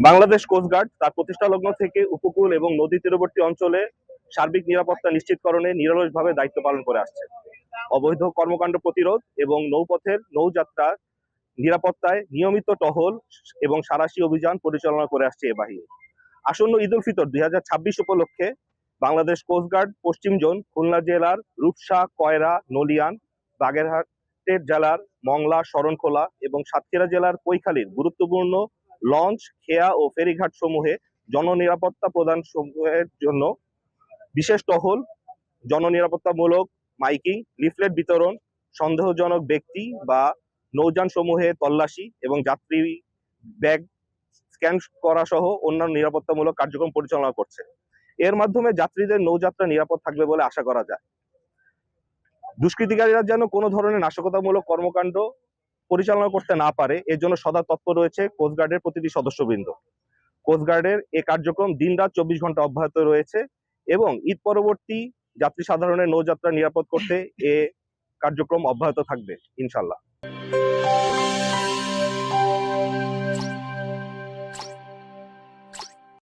Bangladesh coast guard তার প্রতিষ্ঠা লগ্ন থেকে উপকূল এবং নদী তীরবর্তী অঞ্চলে সার্বিক নিরাপত্তা নিশ্চিতকরণে নিরলসভাবে দায়িত্ব পালন করে আসছে। অবৈধ কর্মকাণ্ড প্রতিরোধ এবং নৌপথের নৌযাত্রার নিরাপত্তায় নিয়মিত টহল এবং সাঁড়াশি অভিযান পরিচালনা করে আসছে এ বাহিনী। আসন্ন ঈদ উল ফিতর 2026 উপলক্ষে বাংলাদেশ কোস্টগার্ড পশ্চিম জোন খুলনা জেলার রূপসা, কয়রা, নলিয়ান, বাগেরহাটের জেলার মংলা, শরণখোলা এবং সাতক্ষীরা জেলার কৈখালীর গুরুত্বপূর্ণ লঞ্চ, খেয়া ও ফেরিঘাট সমূহে জননিরাপত্তা প্রদান সমূহের জন্য বিশেষ টহল, জননিরাপত্তামূলক মাইকিং, লিফলেট বিতরণ, সন্দেহজনক ব্যক্তি বা নৌযান সমূহে তল্লাশি এবং যাত্রী ব্যাগ স্ক্যান করা সহ অন্যান্য নিরাপত্তামূলক কার্যক্রম পরিচালনা করছে। এর মাধ্যমে যাত্রীদের নৌযাত্রা নিরাপদ থাকবে বলে আশা করা যায়। দুষ্কৃতিকারীরা যেন কোনো ধরনের নাশকতামূলক কর্মকাণ্ড পরিচালনা করতে না পারে, এর জন্য সদা তৎপর রয়েছে কোস্টগার্ডের প্রতিটি সদস্যবৃন্দ। কোস্টগার্ডের এ কার্যক্রম দিনরাত 24 ঘন্টা অব্যাহত রয়েছে এবং ঈদ পরবর্তী যাত্রী সাধারণের নৌযাত্রা নিরাপদ করতে এ কার্যক্রম অব্যাহত থাকবে ইনশাল্লাহ।